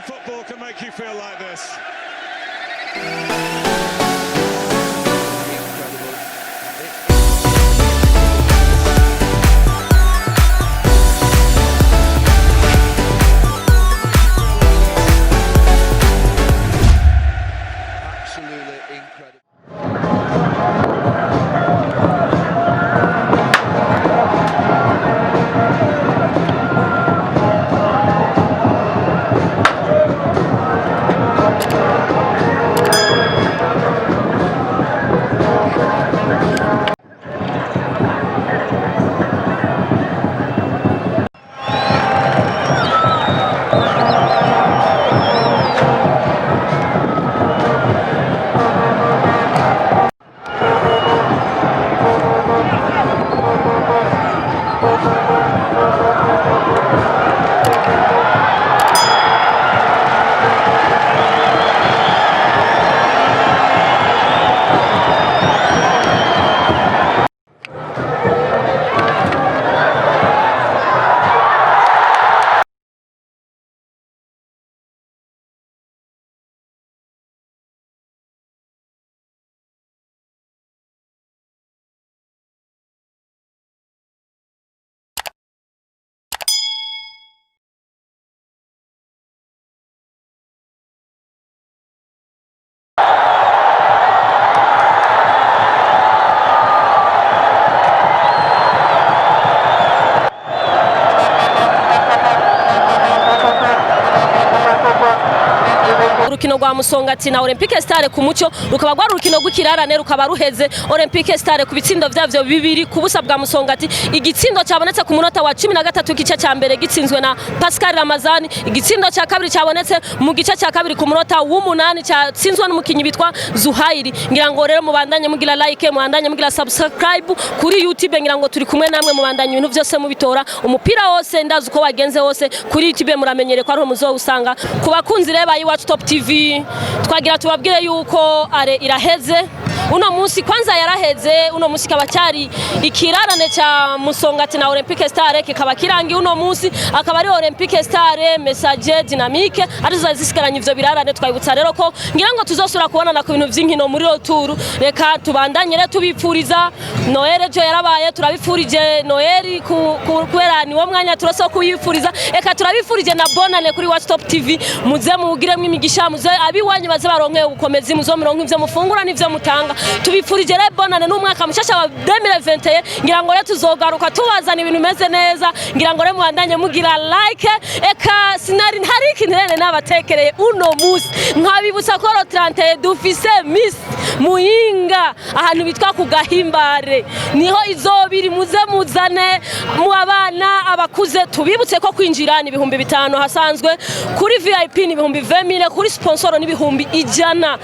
only football can make you feel like this. Absolutely incredible. Urukino rwa Musongati na Olympique Stars ku muco rukaba rwa urukino rw'ikirarane rukaba ruheze Olympique Stars ku bitsindo vyavyo bibiri ku busa bwa Musongati. Igitsindo cyabonetse ku munota wa 13 gice cya mbere gitsinzwe na Pascal Ramazani, igitsindo cya kabiri cyabonetse mu gice cya kabiri ku munota w'8 cyatsinzwe n'umukinyi bitwa Zuhairi. Ngira ngo rero mubandanye mugira like, mubandanye mugira subscribe kuri YouTube, ngira ngo turi kumwe namwe mubandanye ibintu byose mubitora. Umupira wose ndazi uko wagenze wose kuri YouTube muramenyere ko ari muzo usanga ku bakunzi reba iwacu Top TV. Twagira tubabwire yuko are iraheze uno munsi, kwanza yaraheze uno munsi kaba cyari ikirarane cha Musongati na Olympique Stars kikaba kirangi uno munsi, akaba ari Olympique Stars Message Dynamique arizo zisigaranye ivyo birarane. Twayibutsa rero ko ngira ngo tuzosura kubona na ku bintu vy'inkino muri roturu. Reka tubandanye rero tubipfuriza Noel jo yarabaye, turabifurije Noel kubera ni wo mwanya turasaba kuyifuriza. Reka turabifurije na bonane kuri Watch Top TV, muze mugiremwe imigisha, muze abiwanyu baze baronke ubukomezi, muzo muronke ivyo mufungura n'ivyo mutanga. Tubifurije rero bonane n'umwaka mushasha wa 2021. Ngira ngo rero tuzogaruka tubazana ibintu meze neza, ngira ngo rero muhandanye mugira like. Eka sinari hari ikintu n'abatekereye uno munsi nkabibutsa ko 31 dufise Miss Muyinga ahantu bitwa ku Gahimbare, niho izobiri muze muzane mu abana abakuze. Tubibutse ko kwinjira ni 500 hasanzwe, kuri VIP ni 20,000, kuri sponsor ni 100.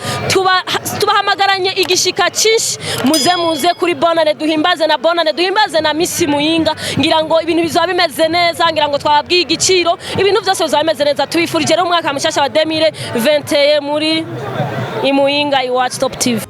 Tubahamagaranye igishika cyinshi, muze kuri bonane duhimbaze na bonane duhimbaze na Miss Muyinga. Ngira ngo ibintu bizaba bimeze neza, ngira ngo twababwiye igiciro, ibintu byose bizaba bimeze neza. Tubifurije rero umwaka mushasha wa 2021 muri Imuyinga iwacu Top TV.